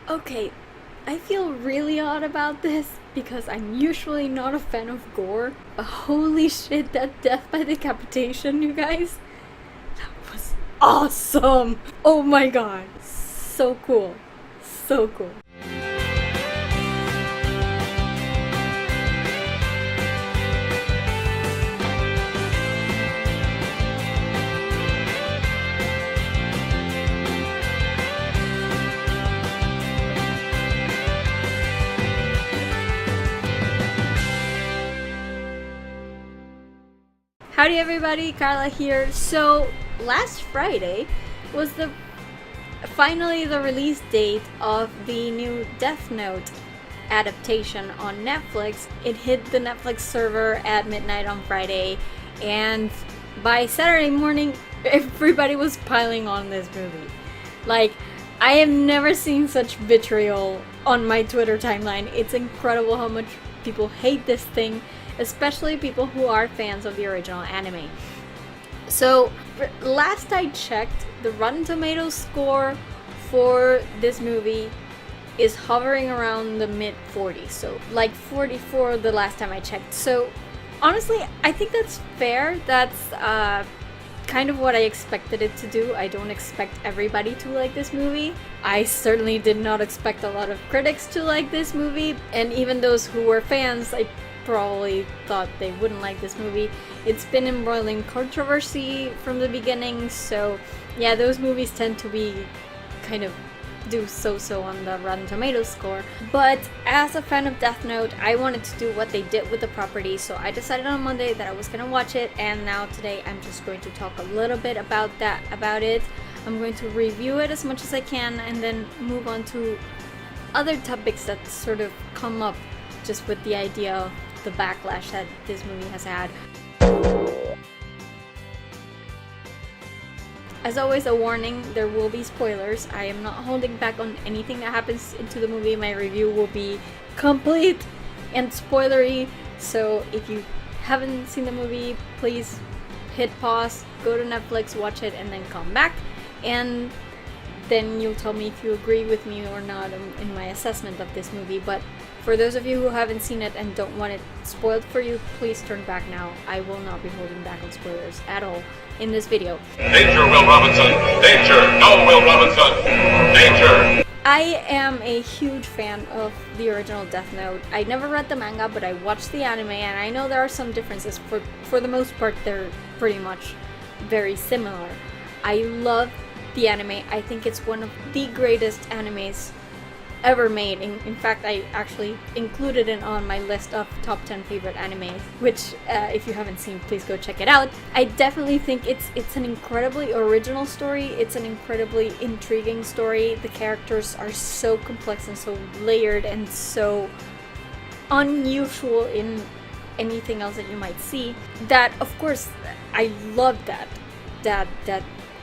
Okay, I feel really odd about this because I'm usually not a fan of gore, but holy shit, that death by decapitation, you guys, that was awesome! Oh my god, so cool, so cool. Howdy everybody, Carla here. So last Friday was finally the release date of the new Death Note adaptation on Netflix. It hit the Netflix server at midnight on Friday, and by Saturday morning everybody was piling on this movie. Like, I have never seen such vitriol on my Twitter timeline. It's incredible how much people hate this thing, especially people who are fans of the original anime. So, last I checked, the Rotten Tomatoes score for this movie is hovering around the mid 40s, so like 44 the last time I checked. So, honestly, I think that's fair. That's kind of what I expected it to do. I don't expect everybody to like this movie. I certainly did not expect a lot of critics to like this movie, and even those who were fans, I probably thought they wouldn't like this movie. It's been embroiling controversy from the beginning, so yeah, those movies tend to be kind of do so on the Rotten Tomatoes score. But as a fan of Death Note, I wanted to do what they did with the property, so I decided on Monday that I was gonna watch it, and now today I'm just going to talk a little bit about it. I'm going to review it as much as I can and then move on to other topics that sort of come up just with the idea of the backlash that this movie has had. As always, a warning, there will be spoilers. I am not holding back on anything that happens into the movie. My review will be complete and spoilery, so if you haven't seen the movie, please hit pause, go to Netflix, watch it, and then come back, and then you'll tell me if you agree with me or not in my assessment of this movie. But for those of you who haven't seen it and don't want it spoiled for you, please turn back now. I will not be holding back on spoilers at all in this video. Danger, Will Robinson! Danger! No, Will Robinson! Danger! I am a huge fan of the original Death Note. I never read the manga, but I watched the anime, and I know there are some differences. For the most part, they're pretty much very similar. I love the anime. I think it's one of the greatest animes ever made. In fact, I actually included it on my list of top 10 favorite animes, which if you haven't seen, please go check it out. I definitely think it's an incredibly original story. It's an incredibly intriguing story. The characters are so complex and so layered and so unusual in anything else that you might see, that of course I love that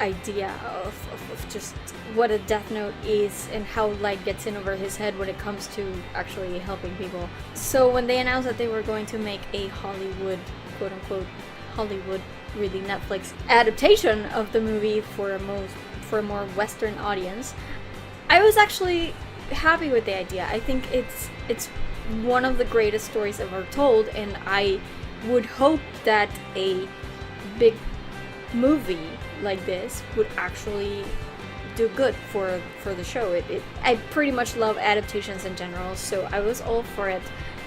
idea of just what a Death Note is and how light gets in over his head when it comes to actually helping people. So when they announced that they were going to make a Hollywood, quote unquote Hollywood, really Netflix adaptation of the movie for a more Western audience, I was actually happy with the idea. I think it's one of the greatest stories ever told, and I would hope that a big movie like this would actually do good for the show. I pretty much love adaptations in general, so I was all for it.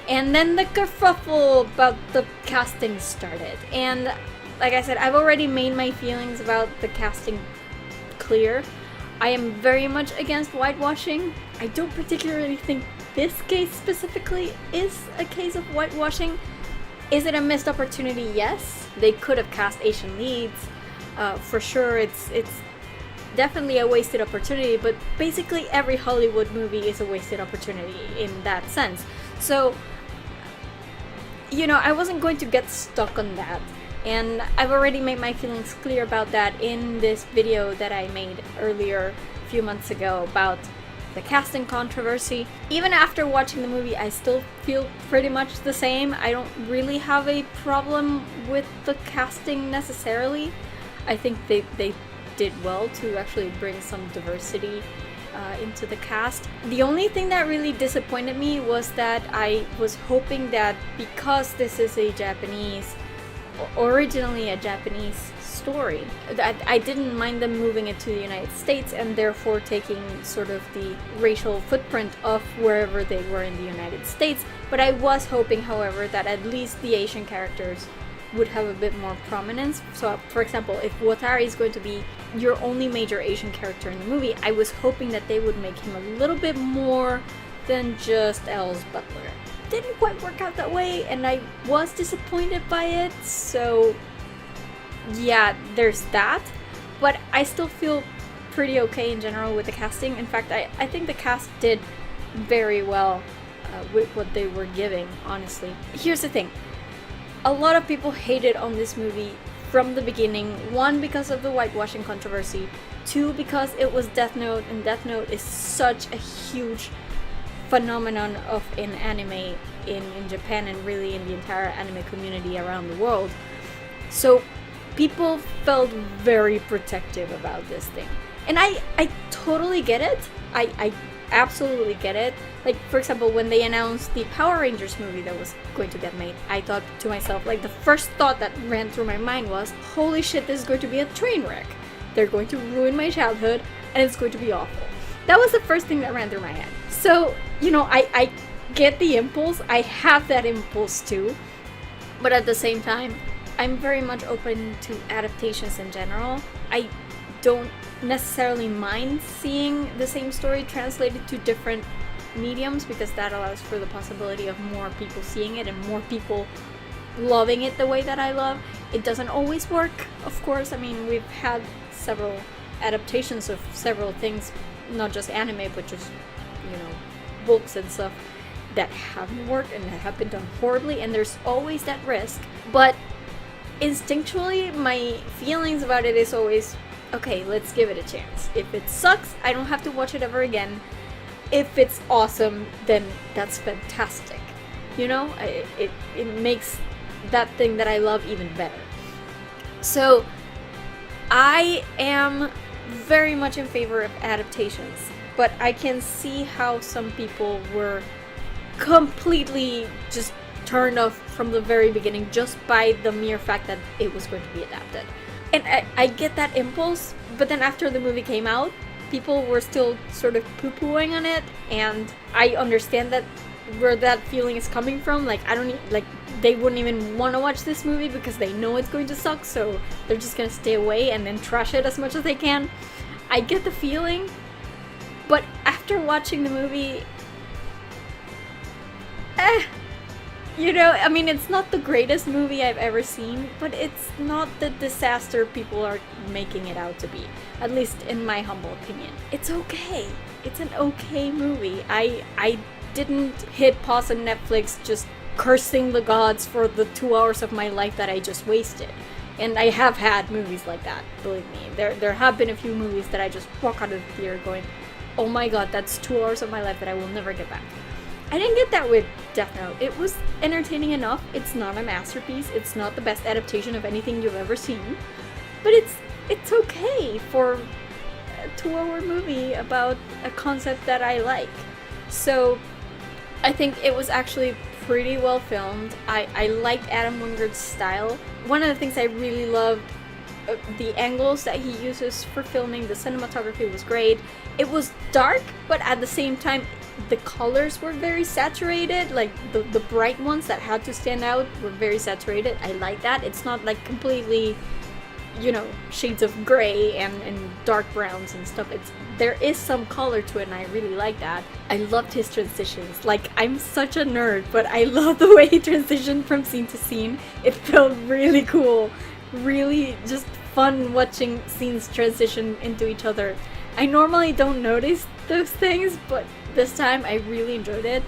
And then the kerfuffle about the casting started, and like I said, I've already made my feelings about the casting clear. I am very much against whitewashing. I don't particularly think this case specifically is a case of whitewashing. Is it a missed opportunity? Yes. They could have cast Asian leads. For sure, it's definitely a wasted opportunity, but basically every Hollywood movie is a wasted opportunity in that sense. So, you know, I wasn't going to get stuck on that, and I've already made my feelings clear about that in this video that I made earlier a few months ago about the casting controversy. Even after watching the movie, I still feel pretty much the same. I don't really have a problem with the casting necessarily. I think they did well to actually bring some diversity into the cast. The only thing that really disappointed me was that I was hoping that because this is originally a Japanese story, that I didn't mind them moving it to the United States and therefore taking sort of the racial footprint of wherever they were in the United States. But I was hoping, however, that at least the Asian characters would have a bit more prominence. So, for example, if Watari is going to be your only major Asian character in the movie, I was hoping that they would make him a little bit more than just Elle's butler. Didn't quite work out that way, and I was disappointed by it, so yeah, there's that. But I still feel pretty okay in general with the casting. In fact, I think the cast did very well with what they were giving, honestly. Here's the thing. A lot of people hated on this movie from the beginning. One, because of the whitewashing controversy. Two, because it was Death Note, and Death Note is such a huge phenomenon of an anime in Japan and really in the entire anime community around the world. So people felt very protective about this thing. And I totally get it. I absolutely get it. Like, for example, when they announced the Power Rangers movie that was going to get made, I thought to myself, like, the first thought that ran through my mind was, holy shit, this is going to be a train wreck. They're going to ruin my childhood, and it's going to be awful. That was the first thing that ran through my head. So, you know, I get the impulse. I have that impulse too. But at the same time, I'm very much open to adaptations in general. I don't necessarily mind seeing the same story translated to different mediums, because that allows for the possibility of more people seeing it and more people loving it the way that I love. It doesn't always work, of course. I mean, we've had several adaptations of several things, not just anime, but just, you know, books and stuff that haven't worked and that have been done horribly, and there's always that risk. But instinctually, my feelings about it is always, okay, let's give it a chance. If it sucks, I don't have to watch it ever again. If it's awesome, then that's fantastic. You know, it makes that thing that I love even better. So I am very much in favor of adaptations, but I can see how some people were completely just turned off from the very beginning just by the mere fact that it was going to be adapted. And I get that impulse, but then after the movie came out, people were still sort of poo-pooing on it, and I understand that where that feeling is coming from. Like, they wouldn't even want to watch this movie because they know it's going to suck, so they're just gonna stay away and then trash it as much as they can. I get the feeling, but after watching the movie, you know, I mean, it's not the greatest movie I've ever seen, but it's not the disaster people are making it out to be. At least in my humble opinion. It's okay. It's an okay movie. I didn't hit pause on Netflix just cursing the gods for the 2 hours of my life that I just wasted. And I have had movies like that, believe me. There have been a few movies that I just walk out of the theater going, oh my god, that's 2 hours of my life that I will never get back. I didn't get that with Death Note. It was entertaining enough. It's not a masterpiece. It's not the best adaptation of anything you've ever seen. But it's okay for a 2-hour movie about a concept that I like. So I think it was actually pretty well filmed. I liked Adam Wingard's style. One of the things I really loved, the angles that he uses for filming, the cinematography was great. It was dark, but at the same time, the colors were very saturated. Like, the bright ones that had to stand out were very saturated. I like that. It's not like completely, you know, shades of gray and dark browns and stuff. There is some color to it, and I really like that. I loved his transitions. Like, I'm such a nerd, but I love the way he transitioned from scene to scene. It felt really cool. Really just fun watching scenes transition into each other. I normally don't notice those things, but this time I really enjoyed it.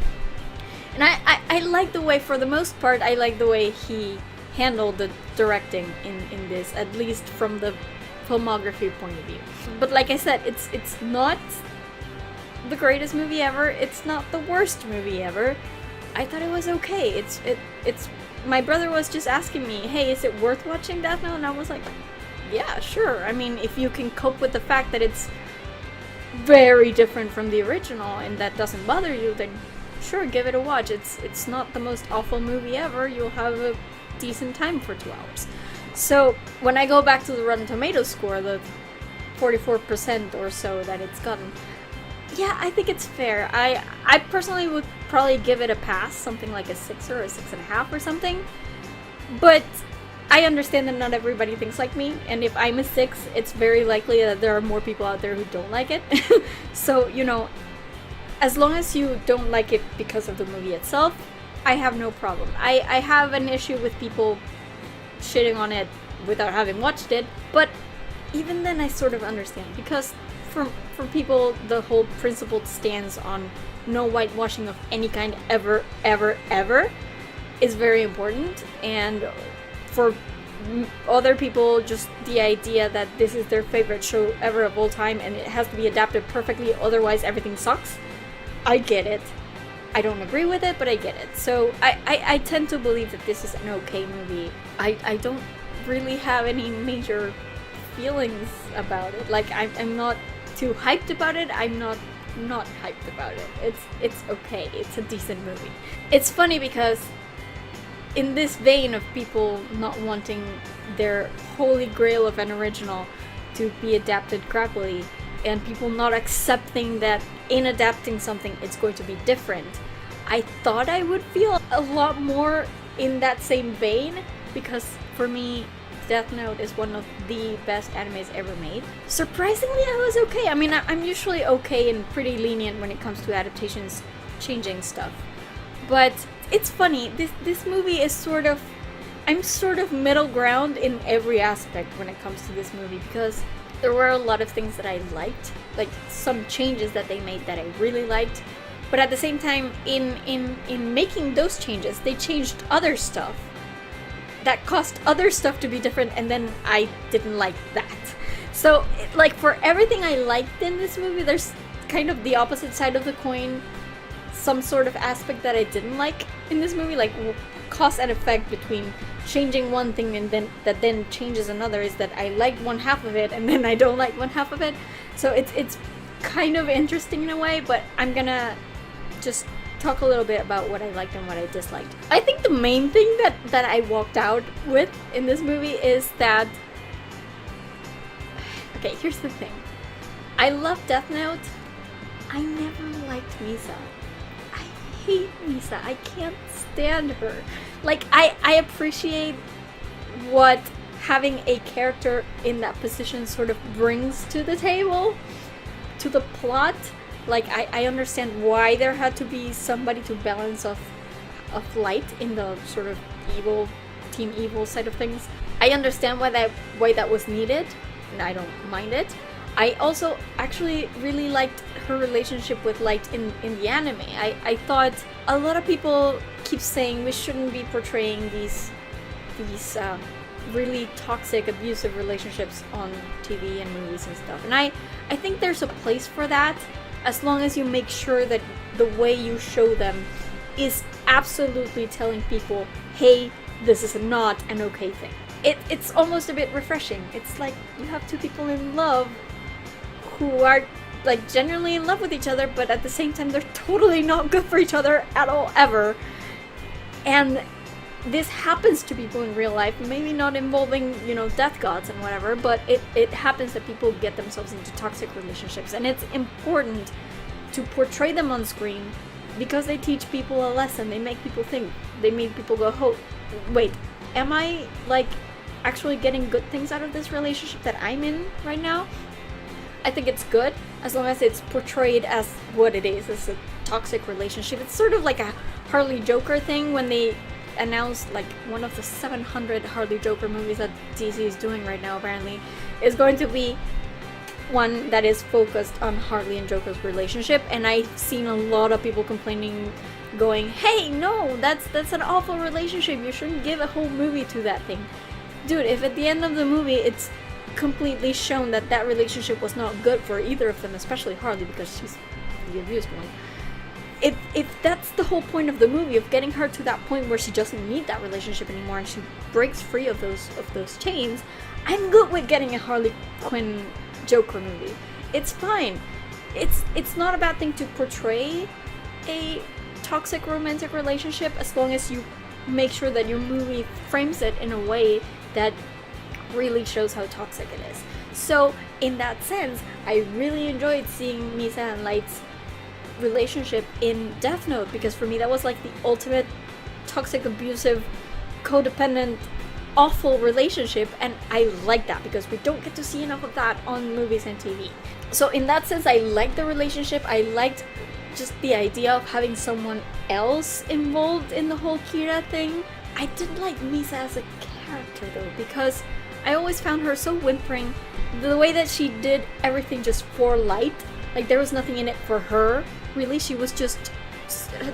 And I like the way, for the most part, I like the way he handled the directing in this, at least from the filmography point of view. But like I said, it's not the greatest movie ever. It's not the worst movie ever. I thought it was okay. It's my brother was just asking me, hey, is it worth watching Death Note? And I was like, yeah, sure. I mean, if you can cope with the fact that it's very different from the original and that doesn't bother you, then sure, give it a watch. It's not the most awful movie ever. You'll have a decent time for 2 hours. So when I go back to the Rotten Tomatoes score, the 44% or so that it's gotten, yeah, I think it's fair. I personally would probably give it a pass, something like a 6 or a 6.5 or something. But I understand that not everybody thinks like me, and if I'm a 6, it's very likely that there are more people out there who don't like it. So, you know, as long as you don't like it because of the movie itself, I have no problem. I have an issue with people shitting on it without having watched it, but even then I sort of understand, because for people, the whole principle stands on no whitewashing of any kind ever is very important, and for other people, just the idea that this is their favorite show ever of all time and it has to be adapted perfectly, otherwise everything sucks. I get it. I don't agree with it, but I get it. So I tend to believe that this is an okay movie. I don't really have any major feelings about it. Like, I'm not too hyped about it. I'm not hyped about it. It's okay. It's a decent movie. It's funny because in this vein of people not wanting their holy grail of an original to be adapted crappily, and people not accepting that in adapting something it's going to be different, I thought I would feel a lot more in that same vein, because for me, Death Note is one of the best animes ever made. Surprisingly, I was okay. I mean, I'm usually okay and pretty lenient when it comes to adaptations changing stuff. But it's funny, this movie is I'm sort of middle ground in every aspect when it comes to this movie, because there were a lot of things that I liked, like some changes that they made that I really liked, but at the same time, in making those changes, they changed other stuff that caused other stuff to be different, and then I didn't like that. So, like, for everything I liked in this movie, there's kind of the opposite side of the coin, some sort of aspect that I didn't like in this movie, like cause and effect between changing one thing and then changes another, is that I liked one half of it and then I don't like one half of it. So it's kind of interesting in a way, but I'm gonna just talk a little bit about what I liked and what I disliked. I think the main thing that I walked out with in this movie is that, okay, here's the thing. I love Death Note. I never liked Misa. I hate Misa. I can't stand her. Like, I appreciate what having a character in that position sort of brings to the table, to the plot. Like, I understand why there had to be somebody to balance of light in the sort of evil, team evil side of things. I understand why that was needed, and I don't mind it. I also actually really liked her relationship with Light in the anime. I thought a lot of people keep saying we shouldn't be portraying these really toxic, abusive relationships on TV and movies and stuff. And I think there's a place for that, as long as you make sure that the way you show them is absolutely telling people, hey, this is not an okay thing. It's almost a bit refreshing. It's like you have two people in love who are like genuinely in love with each other, but at the same time they're totally not good for each other at all, ever. And this happens to people in real life, maybe not involving, death gods and whatever, but it happens that people get themselves into toxic relationships, and it's important to portray them on screen because they teach people a lesson. They make people think. They make people go, oh, wait, am I like actually getting good things out of this relationship that I'm in right now? I think it's good as long as it's portrayed as what it is, as a toxic relationship. It's sort of like a Harley Joker thing when they announced like one of the 700 Harley Joker movies that DC is doing right now, apparently, is going to be one that is focused on Harley and Joker's relationship. And I've seen a lot of people complaining, going, hey, no, that's an awful relationship, you shouldn't give a whole movie to that thing. Dude, if at the end of the movie it's completely shown that relationship was not good for either of them, especially Harley because she's the abused one, if that's the whole point of the movie, of getting her to that point where she doesn't need that relationship anymore and she breaks free of those chains, I'm good with getting a Harley Quinn Joker movie. It's fine. it's not a bad thing to portray a toxic romantic relationship as long as you make sure that your movie frames it in a way that really shows how toxic it is. So in that sense, I really enjoyed seeing Misa and Light's relationship in Death Note, because for me that was like the ultimate toxic, abusive, codependent, awful relationship, and I like that because we don't get to see enough of that on movies and TV. So in that sense, I liked the relationship. I liked just the idea of having someone else involved in the whole Kira thing. I didn't like Misa as a character though, because I always found her so whimpering. The way that she did everything just for Light, like there was nothing in it for her, really. She was just,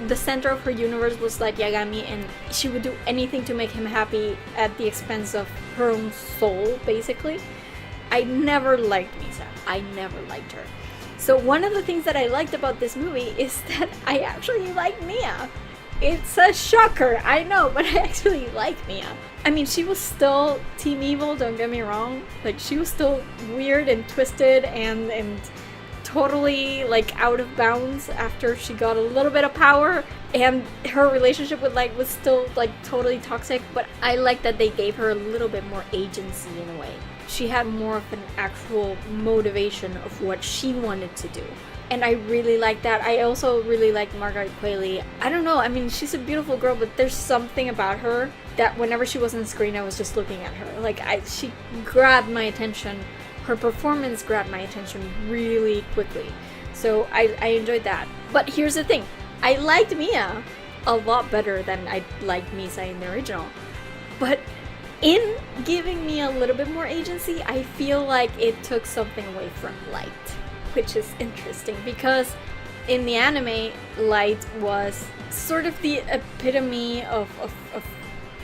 the center of her universe was like Yagami, and she would do anything to make him happy at the expense of her own soul, basically. I never liked Misa. I never liked her. So one of the things that I liked about this movie is that I actually like Mia. It's a shocker, I know, but I actually like Mia. I mean, she was still Team Evil, don't get me wrong. Like, she was still weird and twisted and totally, like, out of bounds after she got a little bit of power. And her relationship with Light was still, like, totally toxic. But I like that they gave her a little bit more agency in a way. She had more of an actual motivation of what she wanted to do. And I really like that. I also really like Margaret Qualley. I don't know, I mean, she's a beautiful girl, but there's something about her that whenever she was on screen, I was just looking at her. Like, she grabbed my attention. Her performance grabbed my attention really quickly. So I enjoyed that. But here's the thing. I liked Mia a lot better than I liked Misa in the original. But in giving Mia a little bit more agency, I feel like it took something away from Light. Which is interesting, because in the anime, Light was sort of the epitome of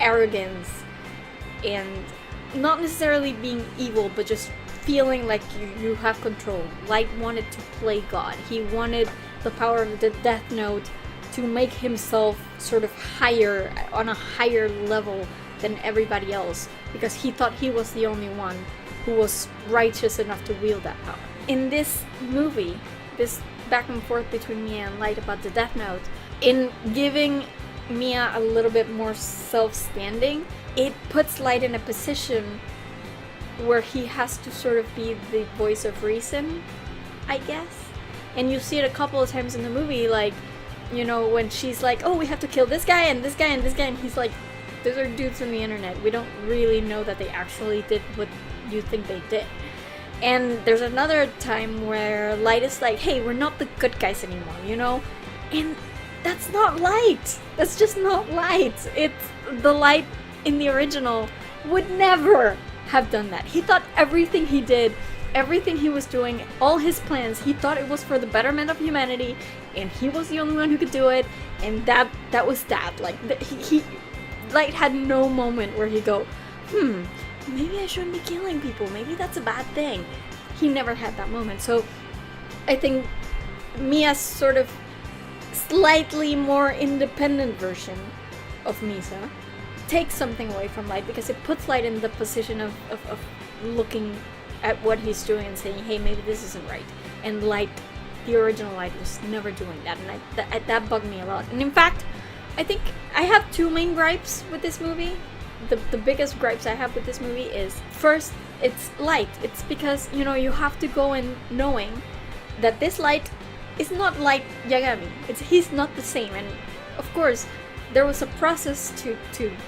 arrogance, and not necessarily being evil, but just feeling like you have control. Light wanted to play God. He wanted the power of the Death Note to make himself sort of higher, on a higher level than everybody else, because he thought he was the only one who was righteous enough to wield that power. In this movie, this back and forth between Mia and Light about the Death Note, in giving Mia a little bit more self-standing, it puts Light in a position where he has to sort of be the voice of reason, I guess. And you see it a couple of times in the movie, like, you know, when she's like, oh, we have to kill this guy and this guy and this guy, and he's like, those are dudes from the internet. We don't really know that they actually did what you think they did. And there's another time where Light is like, hey, we're not the good guys anymore, you know? And that's not Light. That's just not Light. It's the Light in the original would never have done that. He thought everything he did, everything he was doing, all his plans, he thought it was for the betterment of humanity, and he was the only one who could do it, and that was that. Like, he Light had no moment where he'd go, maybe I shouldn't be killing people. Maybe that's a bad thing. He never had that moment. So I think Mia's sort of slightly more independent version of Misa takes something away from Light, because it puts Light in the position of looking at what he's doing and saying, hey, maybe this isn't right. And Light, the original Light, was never doing that. And that bugged me a lot. And in fact, I think I have two main gripes with this movie. The biggest gripes I have with this movie is, first, it's Light. It's because, you know, you have to go in knowing that this Light is not like Yagami. He's not the same. And of course, there was a process to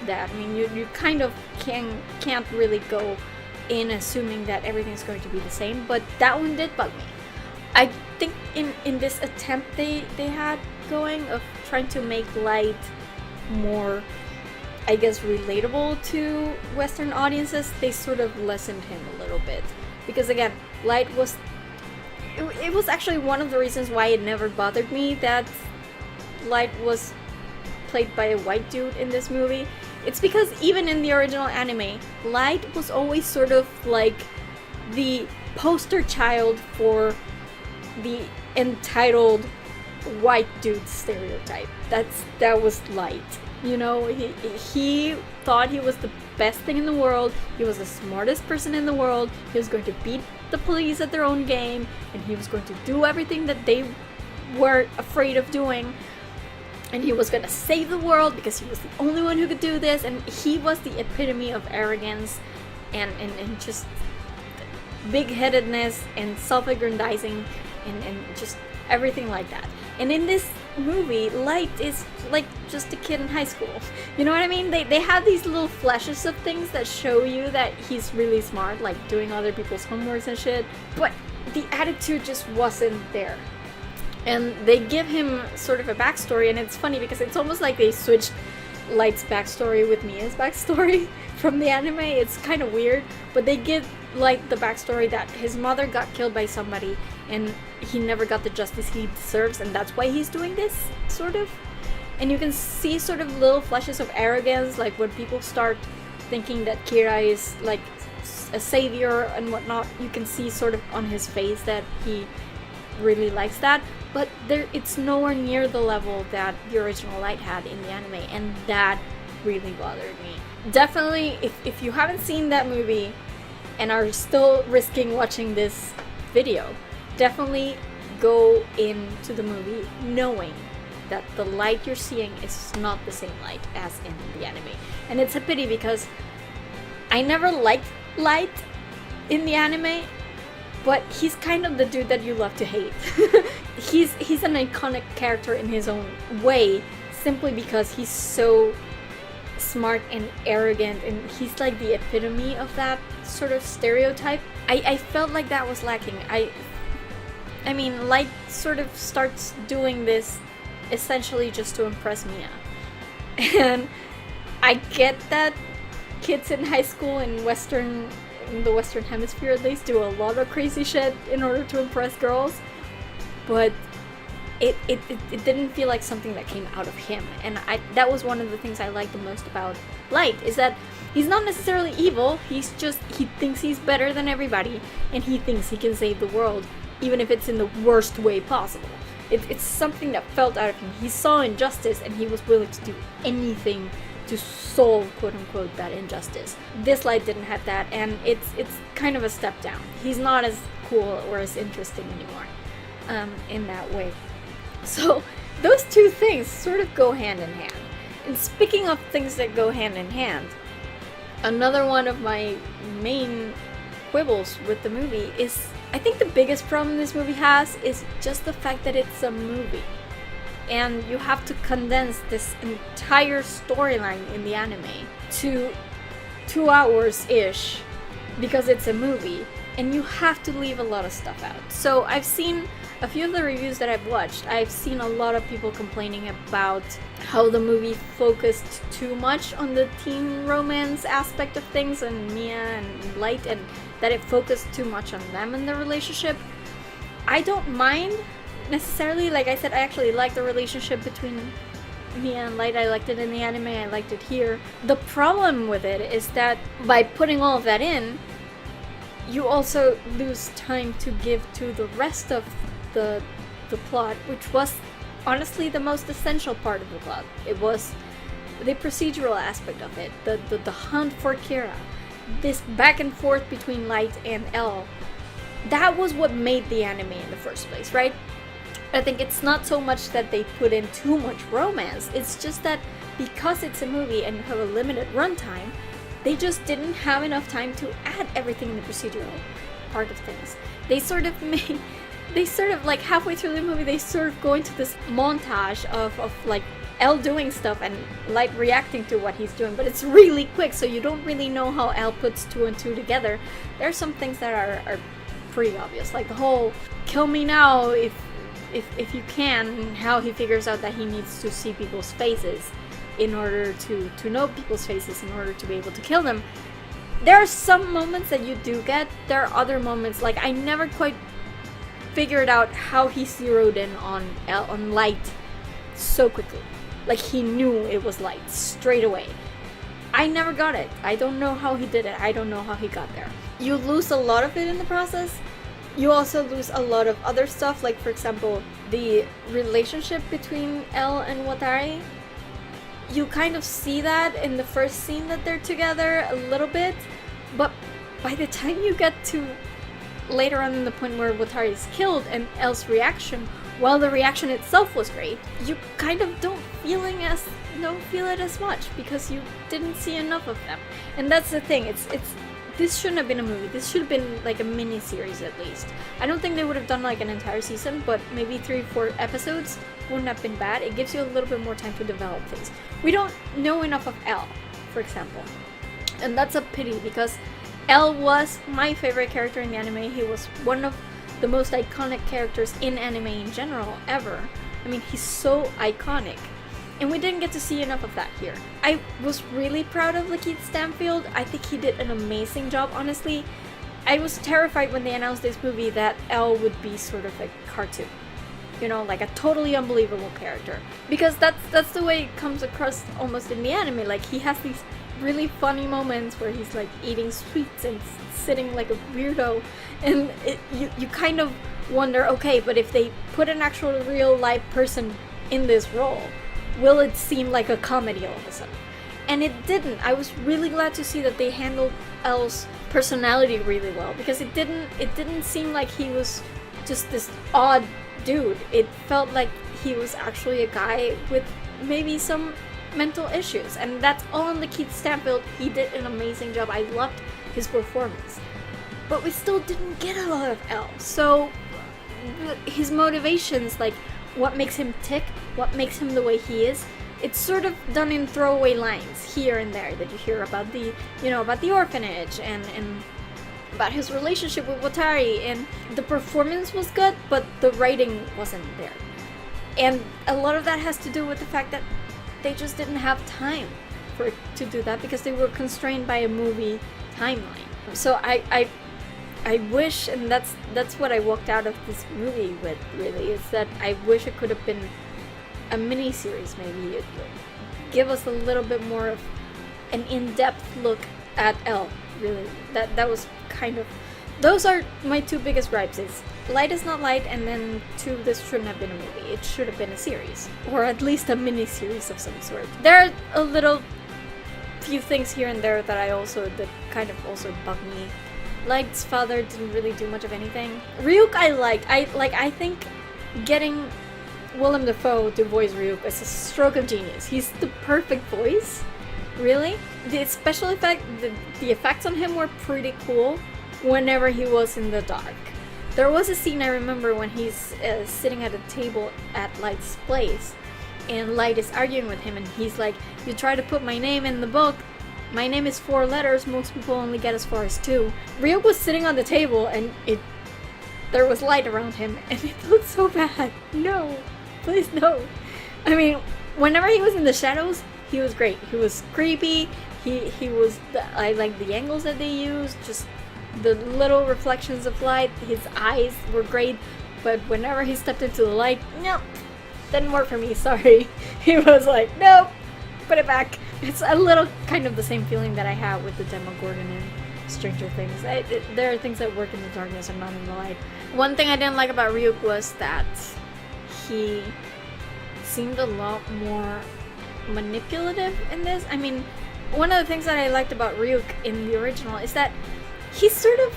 that. I mean, you kind of can't really go in assuming that everything's going to be the same, but that one did bug me. I think in this attempt they had going of trying to make Light more, I guess, relatable to Western audiences, they sort of lessened him a little bit. Because again, Light was... It was actually one of the reasons why it never bothered me that Light was played by a white dude in this movie. It's because even in the original anime, Light was always sort of like the poster child for the entitled white dude stereotype. That was Light. You know, he thought he was the best thing in the world. He was the smartest person in the world. He was going to beat the police at their own game, and he was going to do everything that they were afraid of doing. And he was going to save the world because he was the only one who could do this. And he was the epitome of arrogance and just big-headedness and self-aggrandizing and just everything like that. And in this movie, Light is like just a kid in high school. You know what I mean? They have these little flashes of things that show you that he's really smart, like doing other people's homeworks and shit. But the attitude just wasn't there. And they give him sort of a backstory, and it's funny because it's almost like they switched Light's backstory with Mia's backstory from the anime. It's kind of weird, but they give Light the backstory that his mother got killed by somebody and he never got the justice he deserves, and that's why he's doing this, sort of. And you can see sort of little flashes of arrogance, like when people start thinking that Kira is like a savior and whatnot, you can see sort of on his face that he really likes that. But it's nowhere near the level that the original Light had in the anime, and that really bothered me. Definitely, if you haven't seen that movie and are still risking watching this video, definitely go into the movie knowing that the Light you're seeing is not the same Light as in the anime. And it's a pity because I never liked Light in the anime, but he's kind of the dude that you love to hate. He's an iconic character in his own way, simply because he's so smart and arrogant, and he's like the epitome of that sort of stereotype. I felt like that was lacking. I mean, Light sort of starts doing this essentially just to impress Mia. And I get that kids in high school in the Western Hemisphere at least do a lot of crazy shit in order to impress girls, but it didn't feel like something that came out of him. And that was one of the things I liked the most about Light, is that he's not necessarily evil. He thinks he's better than everybody, and he thinks he can save the world, even if it's in the worst way possible. It's something that felt out of him. He saw injustice, and he was willing to do anything to solve, quote-unquote, that injustice. This Light didn't have that, and it's kind of a step down. He's not as cool or as interesting anymore in that way. So those two things sort of go hand in hand. And speaking of things that go hand in hand, another one of my main quibbles with the movie is, I think the biggest problem this movie has is just the fact that it's a movie. And you have to condense this entire storyline in the anime to 2 hours-ish because it's a movie, and you have to leave a lot of stuff out. So I've seen a few of the reviews that I've watched. I've seen a lot of people complaining about how the movie focused too much on the teen romance aspect of things and Mia and Light, and that it focused too much on them and their relationship. I don't mind necessarily. Like I said, I actually like the relationship between Mia and Light. I liked it in the anime, I liked it here. The problem with it is that by putting all of that in, you also lose time to give to the rest of the plot, which was honestly the most essential part of the plot. It was the procedural aspect of it, the hunt for Kira, this back and forth between Light and L. That was what made the anime in the first place, right? I think it's not so much that they put in too much romance, it's just that because it's a movie and you have a limited runtime, they just didn't have enough time to add everything in the procedural part of things. They sort of like halfway through the movie, they sort of go into this montage of like L doing stuff and Light reacting to what he's doing, but it's really quick, so you don't really know how L puts 2 and 2 together. There are some things that are pretty obvious, like the whole kill me now if you can, and how he figures out that he needs to see people's faces in order to know people's faces in order to be able to kill them. There are some moments that you do get. There are other moments, like I never quite figured out how he zeroed in on Light so quickly. Like he knew it was Light straight away. I never got it. I don't know how he did it. I don't know how he got there. You lose a lot of it in the process. You also lose a lot of other stuff, like for example, the relationship between Elle and Watari, you kind of see that in the first scene that they're together a little bit, but by the time you get to later on in the point where Watari is killed and Elle's reaction, while the reaction itself was great, you kind of don't feel it as much because you didn't see enough of them. And that's the thing, this shouldn't have been a movie. This should have been like a mini-series at least. I don't think they would have done like an entire season, but maybe 3-4 episodes wouldn't have been bad. It gives you a little bit more time to develop things. We don't know enough of Elle, for example. And that's a pity because Elle was my favorite character in the anime. He was one of the most iconic characters in anime in general, ever. I mean, he's so iconic. And we didn't get to see enough of that here. I was really proud of Lakeith Stanfield. I think he did an amazing job, honestly. I was terrified when they announced this movie that Elle would be sort of like cartoon. You know, like a totally unbelievable character. Because that's the way it comes across almost in the anime. Like, he has these really funny moments where he's like eating sweets and sitting like a weirdo. And you kind of wonder, okay, but if they put an actual real life person in this role, will it seem like a comedy all of a sudden? And it didn't. I was really glad to see that they handled Elle's personality really well, because it didn't seem like he was just this odd dude. It felt like he was actually a guy with maybe some mental issues, and that's all on Lakeith Stanfield. He did an amazing job. I loved his performance. But we still didn't get a lot of Elle. So his motivations, like what makes him tick, what makes him the way he is, it's sort of done in throwaway lines here and there that you hear about the, about the orphanage and about his relationship with Watari, and the performance was good, but the writing wasn't there. And a lot of that has to do with the fact that they just didn't have time to do that because they were constrained by a movie timeline. So I wish, and that's what I walked out of this movie with, really, is that I wish it could have been a mini-series, maybe. It give us a little bit more of an in-depth look at Elle, really. That was kind of... Those are my two biggest gripes, is Light is not Light, and then 2, this shouldn't have been a movie. It should have been a series, or at least a mini-series of some sort. There are a little few things here and there that kind of also bug me. Light's father didn't really do much of anything. Ryuk I liked. I think getting Willem Dafoe to voice Ryuk is a stroke of genius. He's the perfect voice, really. The special effect, the effects on him were pretty cool whenever he was in the dark. There was a scene I remember when he's sitting at a table at Light's place, and Light is arguing with him, and he's like, "You try to put my name in the book. My name is 4 letters, most people only get as far as 2. Ryuk was sitting on the table, and there was light around him, and it looked so bad. No, please no. I mean, whenever he was in the shadows, he was great. He was creepy. I like the angles that they used, just the little reflections of light. His eyes were great, but whenever he stepped into the light, nope, didn't work for me, sorry. He was like, nope, put it back. It's a little kind of the same feeling that I have with the Demogorgon in Stranger Things. There are things that work in the darkness and not in the light. One thing I didn't like about Ryuk was that he seemed a lot more manipulative in this. I mean, one of the things that I liked about Ryuk in the original is that he's sort of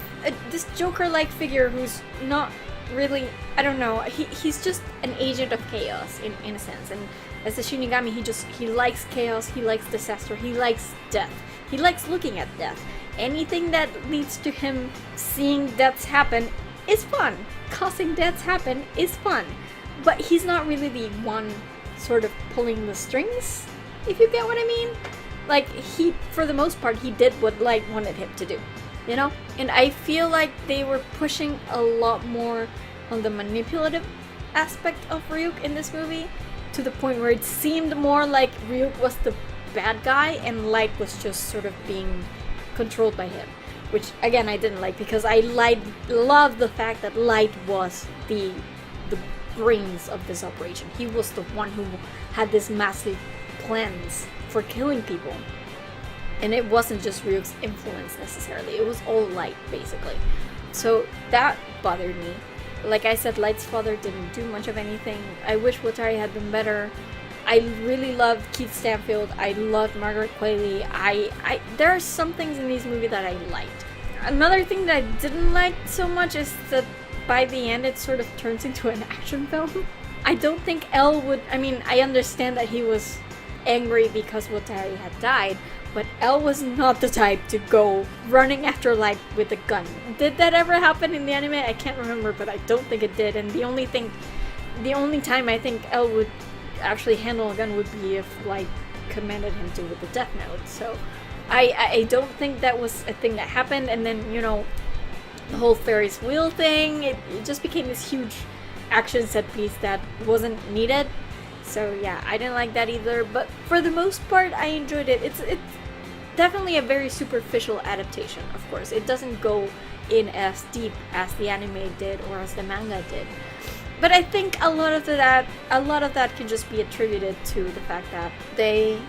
this Joker-like figure who's not really, I don't know, he's just an agent of chaos in a sense, and as a Shinigami, he likes chaos, he likes disaster, he likes death, he likes looking at death. Anything that leads to him seeing deaths happen is fun. Causing deaths happen is fun. But he's not really the one sort of pulling the strings, if you get what I mean. Like, for the most part, he did what Light wanted him to do, you know? And I feel like they were pushing a lot more on the manipulative aspect of Ryuk in this movie, to the point where it seemed more like Ryuk was the bad guy and Light was just sort of being controlled by him. Which, again, I didn't like, because I loved the fact that Light was the brains of this operation. He was the one who had this massive plans for killing people. And it wasn't just Ryuk's influence necessarily, it was all Light, basically. So that bothered me. Like I said, Light's father didn't do much of anything. I wish Watari had been better. I really loved Keith Stanfield. I loved Margaret Qualley. There are some things in these movies that I liked. Another thing that I didn't like so much is that by the end it sort of turns into an action film. I don't think Elle would... I mean, I understand that he was angry because Watari had died, but Elle was not the type to go running after Light with a gun. Did that ever happen in the anime? I can't remember, but I don't think it did. And the only time I think Elle would actually handle a gun would be if Light commanded him to with the Death Note. So I don't think that was a thing that happened. And then, you know, the whole Ferris wheel thing, it just became this huge action set piece that wasn't needed. So yeah, I didn't like that either, but for the most part I enjoyed it. It's definitely a very superficial adaptation, of course. It doesn't go in as deep as the anime did or as the manga did. But I think a lot of that can just be attributed to the fact that they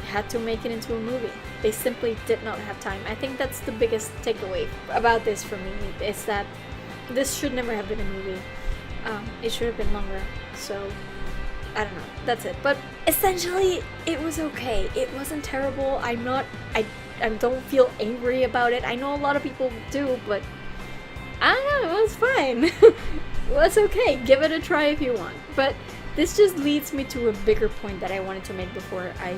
had to make it into a movie. They simply did not have time. I think that's the biggest takeaway about this for me, is that this should never have been a movie. It should have been longer. So I don't know, that's it. But essentially, it was okay. It wasn't terrible. I don't feel angry about it. I know a lot of people do, but I don't know, it was fine. It was okay. Give it a try if you want. But this just leads me to a bigger point that I wanted to make before I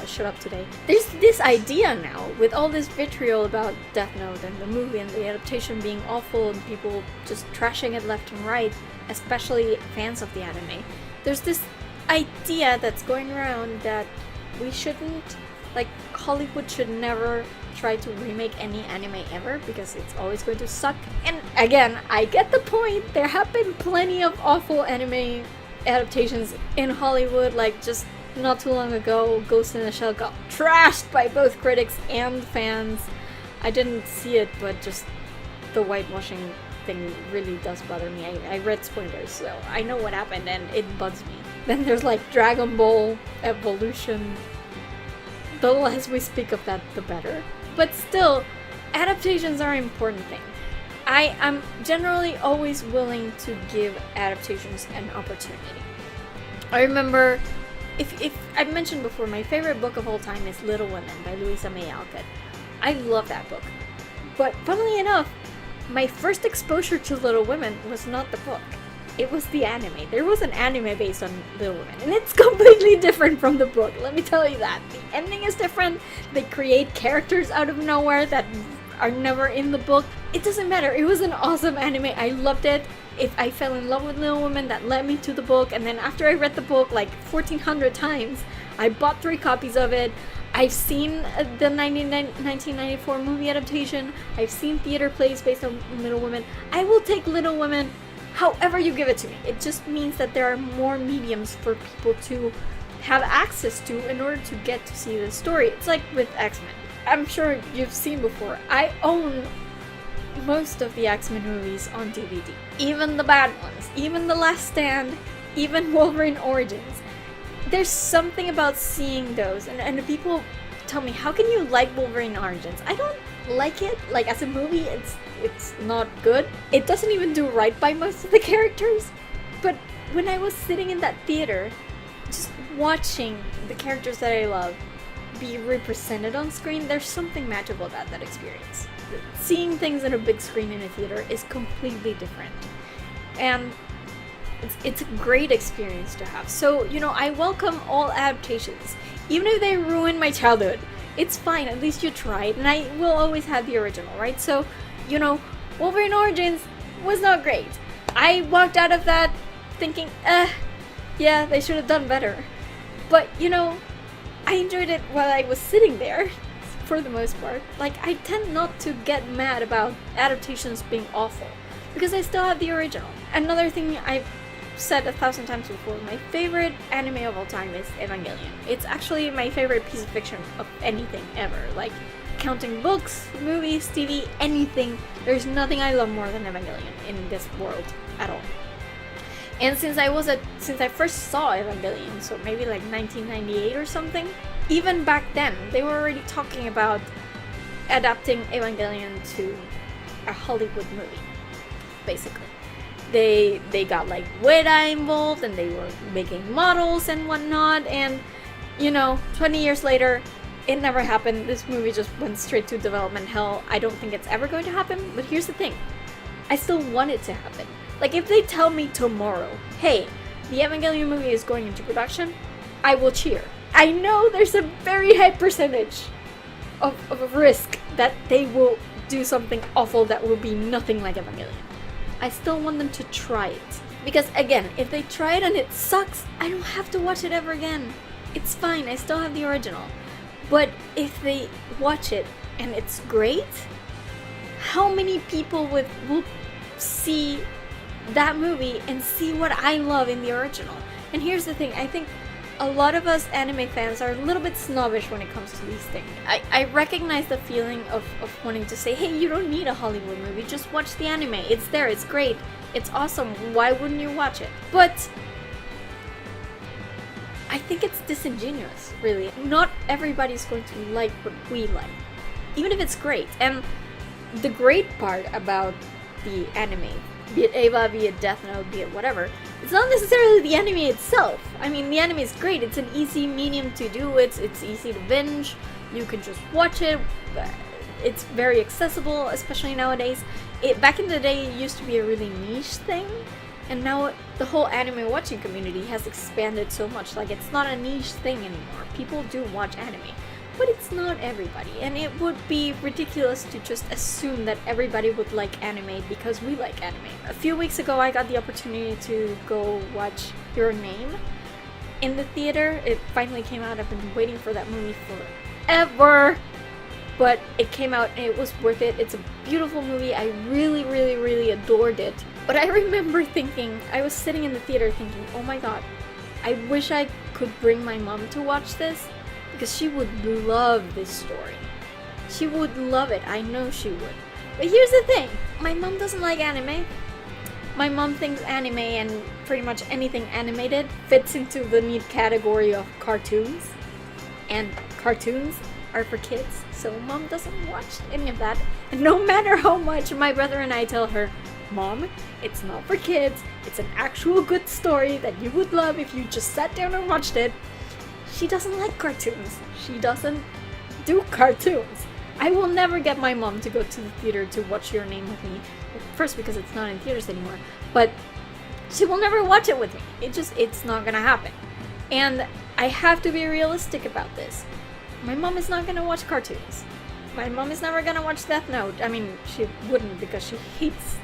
shut up today. There's this idea now, with all this vitriol about Death Note and the movie and the adaptation being awful and people just trashing it left and right, especially fans of the anime. There's this idea that's going around that we shouldn't, like, Hollywood should never try to remake any anime ever because it's always going to suck. And again, I get the point. There have been plenty of awful anime adaptations in Hollywood, like just not too long ago, Ghost in the Shell got trashed by both critics and fans. I didn't see it, but just the whitewashing thing really does bother me. I read spoilers, so I know what happened and it bugs me. Then there's like Dragon Ball Evolution. The less we speak of that, the better. But still, adaptations are an important thing. I am generally always willing to give adaptations an opportunity. I remember, if I mentioned before, my favorite book of all time is Little Women by Louisa May Alcott. I love that book. But funnily enough, my first exposure to Little Women was not the book. It was the anime. There was an anime based on Little Women, and it's completely different from the book, let me tell you that. The ending is different, they create characters out of nowhere that are never in the book. It doesn't matter, it was an awesome anime, I loved it. If I fell in love with Little Women, that led me to the book, and then after I read the book like 1,400 times, I bought 3 copies of it. I've seen the 1994 movie adaptation. I've seen theater plays based on Little Women. I will take Little Women however you give it to me. It just means that there are more mediums for people to have access to in order to get to see the story. It's like with X-Men. I'm sure you've seen before. I own most of the X-Men movies on DVD. Even the bad ones. Even The Last Stand. Even Wolverine Origins. There's something about seeing those, and people tell me, how can you like Wolverine Origins? I don't like it. Like, as a movie, it's not good. It doesn't even do right by most of the characters. But when I was sitting in that theater, just watching the characters that I love be represented on screen, there's something magical about that experience. Seeing things on a big screen in a theater is completely different. And it's a great experience to have. So, you know, I welcome all adaptations. Even if they ruin my childhood, it's fine, at least you tried, and I will always have the original, right? So, you know, Wolverine Origins was not great. I walked out of that thinking, yeah, they should have done better. But, you know, I enjoyed it while I was sitting there, for the most part. Like, I tend not to get mad about adaptations being awful, because I still have the original. Another thing I've said 1,000 times before, my favorite anime of all time is Evangelion. It's actually my favorite piece of fiction of anything ever. Like, counting books, movies, TV, anything, there's nothing I love more than Evangelion in this world at all. And since I first saw Evangelion, so maybe like 1998 or something, even back then, they were already talking about adapting Evangelion to a Hollywood movie, basically. They got like Weta involved, and they were making models and whatnot, and 20 years later, it never happened. This movie just went straight to development hell. I don't think it's ever going to happen, but here's the thing. I still want it to happen. Like, if they tell me tomorrow, hey, the Evangelion movie is going into production, I will cheer. I know there's a very high percentage of risk that they will do something awful that will be nothing like Evangelion. I still want them to try it. Because again, if they try it and it sucks, I don't have to watch it ever again. It's fine, I still have the original. But if they watch it and it's great, how many people will see that movie and see what I love in the original? And here's the thing, I think a lot of us anime fans are a little bit snobbish when it comes to these things. I recognize the feeling of wanting to say, hey, you don't need a Hollywood movie, just watch the anime. It's there, it's great, it's awesome, why wouldn't you watch it? But I think it's disingenuous, really. Not everybody's going to like what we like, even if it's great. And the great part about the anime, be it Eva, be it Death Note, be it whatever, it's not necessarily the anime itself. I mean, the anime is great. It's an easy medium to do. It's easy to binge. You can just watch it. It's very accessible, especially nowadays. Back in the day, it used to be a really niche thing, and now the whole anime watching community has expanded so much. Like, it's not a niche thing anymore. People do watch anime. But it's not everybody, and it would be ridiculous to just assume that everybody would like anime because we like anime. A few weeks ago, I got the opportunity to go watch Your Name in the theater. It finally came out. I've been waiting for that movie forever, but it came out and it was worth it. It's a beautiful movie. I really, really, really adored it. But I remember thinking, I was sitting in the theater thinking, oh my god, I wish I could bring my mom to watch this, because she would love this story. She would love it. I know she would. But here's the thing. My mom doesn't like anime. My mom thinks anime and pretty much anything animated fits into the neat category of cartoons. And cartoons are for kids. So mom doesn't watch any of that. And no matter how much my brother and I tell her, Mom, it's not for kids. It's an actual good story that you would love if you just sat down and watched it. She doesn't like cartoons. She doesn't do cartoons. I will never get my mom to go to the theater to watch Your Name with me. First, because it's not in theaters anymore. But she will never watch it with me. It's not gonna happen. And I have to be realistic about this. My mom is not gonna watch cartoons. My mom is never gonna watch Death Note. I mean, she wouldn't, because she hates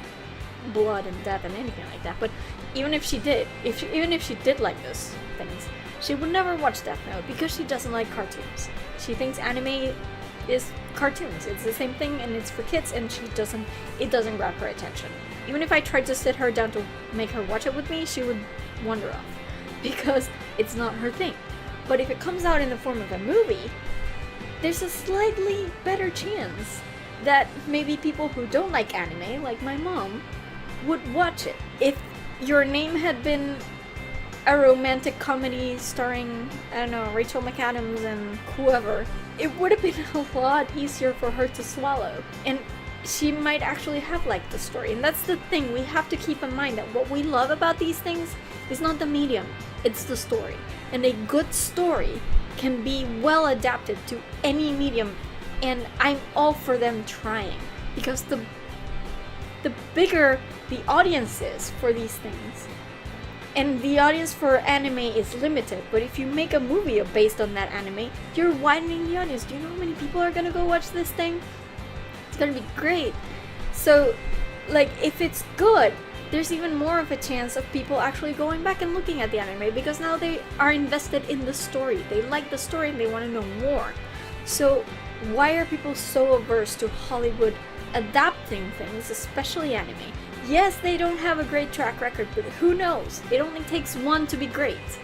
blood and death and anything like that. But even if she did, even if she did like those things, she would never watch Death Note because she doesn't like cartoons. She thinks anime is cartoons. It's the same thing and it's for kids, and it doesn't grab her attention. Even if I tried to sit her down to make her watch it with me, she would wander off because it's not her thing. But if it comes out in the form of a movie, there's a slightly better chance that maybe people who don't like anime, like my mom, would watch it. If Your Name had been a romantic comedy starring, I don't know, Rachel McAdams and whoever, it would have been a lot easier for her to swallow. And she might actually have liked the story. And that's the thing, we have to keep in mind that what we love about these things is not the medium, it's the story. And a good story can be well adapted to any medium, and I'm all for them trying. Because the bigger the audience is for these things, and the audience for anime is limited, but if you make a movie based on that anime, you're widening the audience. Do you know how many people are gonna go watch this thing? It's gonna be great. So, like, if it's good, there's even more of a chance of people actually going back and looking at the anime, because now they are invested in the story. They like the story and they want to know more. So why are people so averse to Hollywood adapting things, especially anime? Yes, they don't have a great track record, but who knows? It only takes one to be great.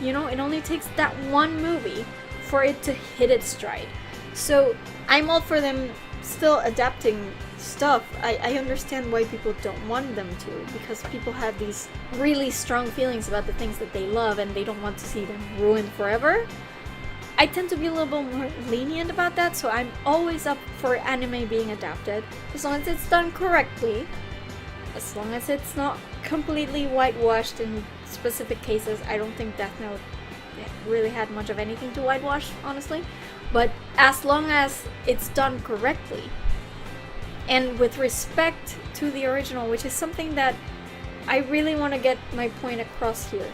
You know, it only takes that one movie for it to hit its stride. So I'm all for them still adapting stuff. I understand why people don't want them to, because people have these really strong feelings about the things that they love and they don't want to see them ruined forever. I tend to be a little bit more lenient about that, so I'm always up for anime being adapted, as long as it's done correctly. as long as it's not completely whitewashed in specific cases. I don't think Death Note really had much of anything to whitewash, honestly. But as long as it's done correctly and with respect to the original, which is something that I really want to get my point across here.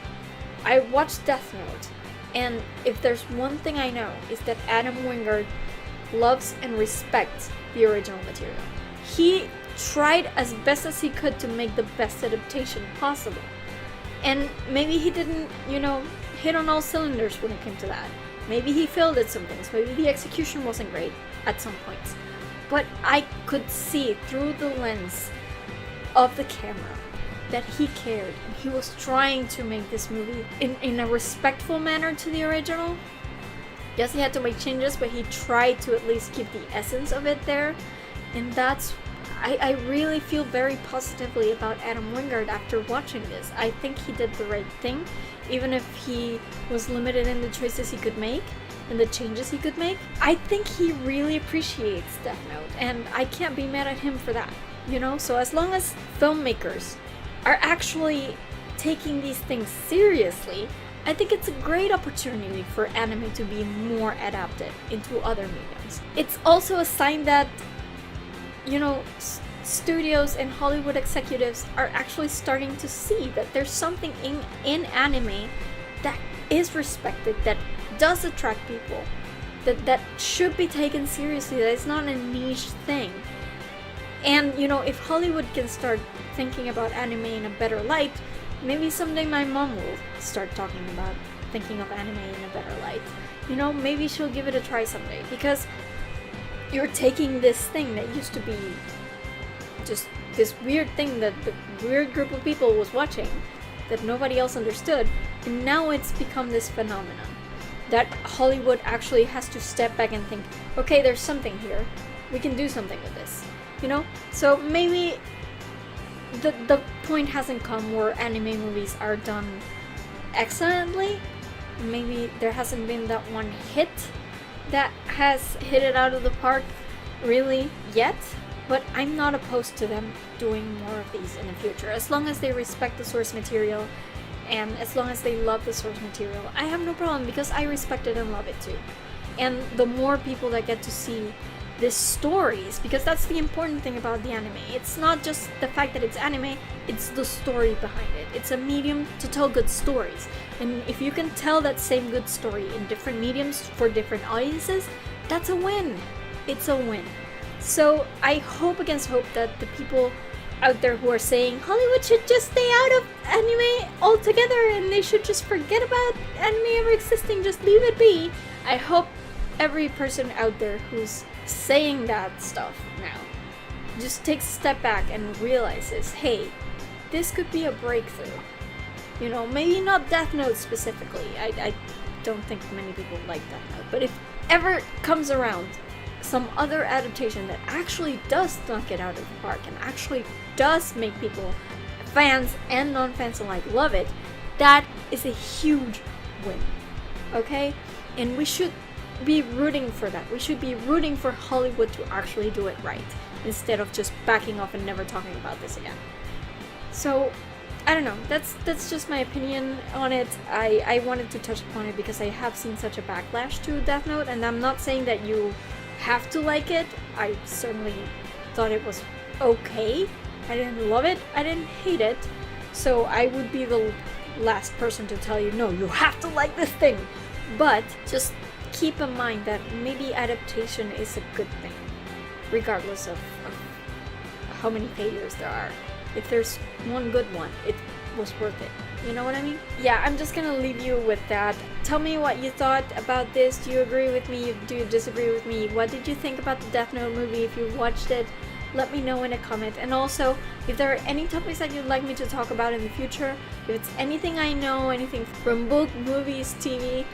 I watched Death Note, and if there's one thing I know, is that Adam Wingard loves and respects the original material. He tried as best as he could to make the best adaptation possible. And maybe he didn't, hit on all cylinders when it came to that. Maybe he failed at some things. Maybe the execution wasn't great at some points. But I could see through the lens of the camera that he cared. And he was trying to make this movie in a respectful manner to the original. Yes, he had to make changes, but he tried to at least keep the essence of it there. And I really feel very positively about Adam Wingard after watching this. I think he did the right thing, even if he was limited in the choices he could make and the changes he could make. I think he really appreciates Death Note, and I can't be mad at him for that, So as long as filmmakers are actually taking these things seriously, I think it's a great opportunity for anime to be more adapted into other mediums. It's also a sign that studios and Hollywood executives are actually starting to see that there's something in anime that is respected, that does attract people, that should be taken seriously, that it's not a niche thing. And, if Hollywood can start thinking about anime in a better light, maybe someday my mom will start talking about thinking of anime in a better light. Maybe she'll give it a try someday, because you're taking this thing that used to be just this weird thing that the weird group of people was watching that nobody else understood, and now it's become this phenomenon that Hollywood actually has to step back and think, okay, there's something here, we can do something with this, So maybe the point hasn't come where anime movies are done excellently. Maybe there hasn't been that one hit that has hit it out of the park really yet, but I'm not opposed to them doing more of these in the future, as long as they respect the source material and as long as they love the source material. I have no problem, because I respect it and love it too. And the more people that get to see these stories, because that's the important thing about the anime, it's not just the fact that it's anime, it's the story behind it. It's a medium to tell good stories, and if you can tell that same good story in different mediums for different audiences, that's a win. It's a win. So I hope against hope that the people out there who are saying Hollywood should just stay out of anime altogether and they should just forget about anime ever existing, just leave it be, I hope every person out there who's saying that stuff now just takes a step back and realizes, hey, this could be a breakthrough. Maybe not Death Note specifically. I don't think many people like Death Note, but if ever comes around some other adaptation that actually does knock it out of the park and actually does make people, fans and non-fans alike, love it, that is a huge win. Okay? And we should be rooting for that. We should be rooting for Hollywood to actually do it right, instead of just backing off and never talking about this again. So, I don't know, that's just my opinion on it. I wanted to touch upon it because I have seen such a backlash to Death Note, and I'm not saying that you have to like it. I certainly thought it was okay. I didn't love it, I didn't hate it, so I would be the last person to tell you, no, you have to like this thing. But just keep in mind that maybe adaptation is a good thing, regardless of how many failures there are. If there's one good one, it was worth it. You know what I mean? Yeah, I'm just gonna leave you with that. Tell me what you thought about this. Do you agree with me? Do you disagree with me? What did you think about the Death Note movie? If you watched it, let me know in a comment. And also, if there are any topics that you'd like me to talk about in the future, if it's anything I know, anything from book, movies, TV,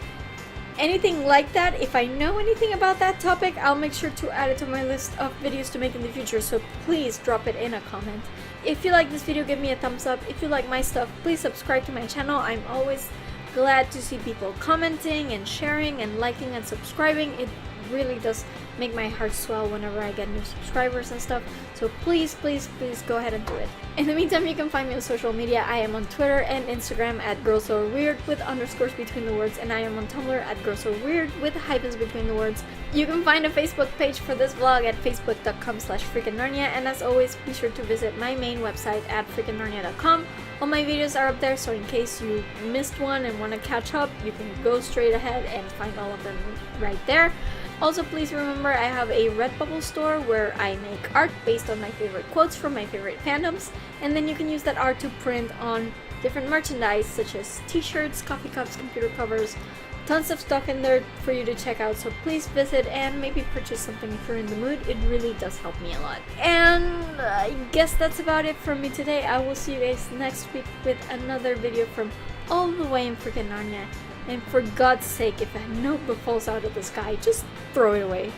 anything like that, if I know anything about that topic, I'll make sure to add it to my list of videos to make in the future, so please drop it in a comment. If you like this video, give me a thumbs up. If you like my stuff, please subscribe to my channel. I'm always glad to see people commenting and sharing and liking and subscribing. It really does make my heart swell whenever I get new subscribers and stuff. So please, please, please go ahead and do it. In the meantime, you can find me on social media. I am on Twitter and Instagram at girlsoweird with underscores between the words, and I am on Tumblr at girlsoweird with hyphens between the words. You can find a Facebook page for this vlog at facebook.com/FreakingNarnia, and as always, be sure to visit my main website at FreakingNarnia.com. All my videos are up there, so in case you missed one and want to catch up, you can go straight ahead and find all of them right there. Also, please remember I have a Redbubble store where I make art based on my favorite quotes from my favorite fandoms, and then you can use that art to print on different merchandise such as t-shirts, coffee cups, computer covers, tons of stuff in there for you to check out. So please visit and maybe purchase something if you're in the mood. It really does help me a lot. And I guess that's about it from me today. I will see you guys next week with another video from all the way in freaking Narnia. And for God's sake, if a notebook falls out of the sky, just throw it away.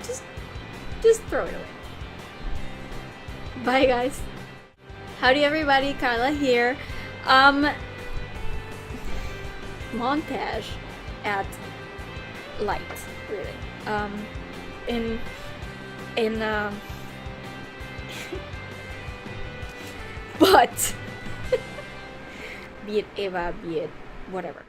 Just throw it away. Bye, guys. Howdy, everybody. Carla here. Montage at light, really. But be it Eva, be it whatever.